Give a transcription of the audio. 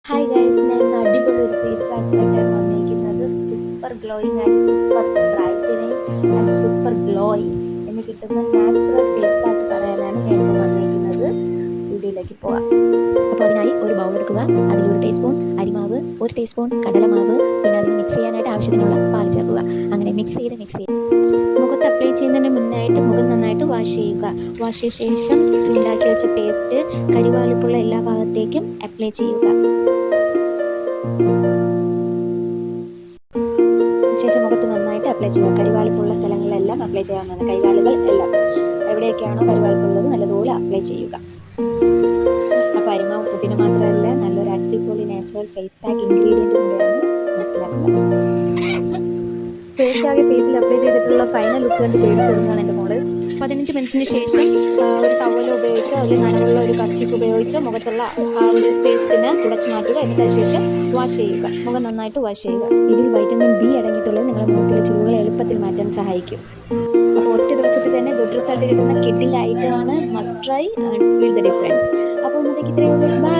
Hi guys, ഞാൻ ഇന്ന് അടിപൊളി ഒരു ഫേസ് പാക്കുമായിട്ടാണ് വന്നിരിക്കുന്നത്. Super glowing and super brightening and super glowing എന്ന് കിട്ടുന്ന നാച്ചുറൽ ഫേസ് പാക്ക് പറയാനാണ് ഞാൻ ഇപ്പോൾ വന്നിരിക്കുന്നത്. വീഡിയോയിലേക്ക് പോവാം. അപ്പോൾ അതിനായി ഒരു ബൗൾ എടുക്കുക. അതിൽ 1 ടീസ്പൂൺ അരിമാവ്, 1 ടീസ്പൂൺ കടലമാവ്, പിന്നെ അതിന് മിക്സ് ചെയ്യാനായിട്ട് ആവശ്യത്തിനുള്ള പാൽ ചേർക്കുക. അങ്ങനെ മിക്സ് ചെയ്ത് മുഖത്ത് അപ്ലൈ ചെയ്യുന്നതിന് മുന്നായിട്ട് മുഖം നന്നായിട്ട് വാഷ് ചെയ്യുക. വാഷ് ചെയ്ത ശേഷം ഉണ്ടാക്കി വെച്ച പേസ്റ്റ് കരിവാളിപ്പുള്ള എല്ലാ ഭാഗത്തേക്കും അപ്ലൈ ചെയ്യുക. ശേഷം മുഖത്ത് നന്നായിട്ട് അപ്ലൈ ചെയ്യുക. കരിവാളിപ്പുള്ള സ്ഥലങ്ങളിലെല്ലാം അപ്ലൈ ചെയ്യാവുന്നതാണ്. കൈകാലുകൾ എല്ലാം എവിടെയൊക്കെയാണോ കരിവാളിപ്പുള്ളത് നല്ലതുപോലെ അപ്ലൈ ചെയ്യുക. അപ്പോൾ അരിമാവ് പുതിന മാത്രമല്ല, നല്ലൊരു അടിപൊളി നാച്ചുറൽ ഫേസ് പാക്ക് ഇൻഗ്രീഡിയൻറ്റ് കൂടെയാണ് മനസ്സിലാക്കുന്നത്. ഫേസ് ആകെ ഫേസിൽ അപ്ലൈ ചെയ്തിട്ടുള്ള ഫൈനൽ ലുക്ക് കണ്ട് പേടിച്ചൊടുങ്ങാണ് എൻ്റെ മോള്. 15 മിനിറ്റിന് ശേഷം ഒരു ടവൽ ഉപയോഗിച്ചോ അല്ലെങ്കിൽ നനവുള്ള ഒരു കർച്ചീഫ് ഉപയോഗിച്ചോ മുഖത്തുള്ള ആ ഒരു പേസ്റ്റിനെ തുടച്ചു മാറ്റുക. എന്നിട്ട് ശേഷം വാഷ് ചെയ്യുക. മുഖം നന്നായിട്ട് വാഷ് ചെയ്യുക. ഇതിൽ വൈറ്റമിൻ ബി അടങ്ങിയിട്ടുള്ളത് നിങ്ങളുടെ മുഖത്തിലെ ചുളിവുകൾ എളുപ്പത്തിൽ മാറ്റാൻ സഹായിക്കും. അപ്പോൾ ഒറ്റ ദിവസത്തിൽ തന്നെ ഗുഡ് റിസൾട്ട് കിട്ടുന്ന കിഡിൽ ഐറ്റമാണ്. Must try and feel the difference. അപ്പോൾ ഇന്നത്തേക്ക് ഇത്രയേ ഉള്ളൂ.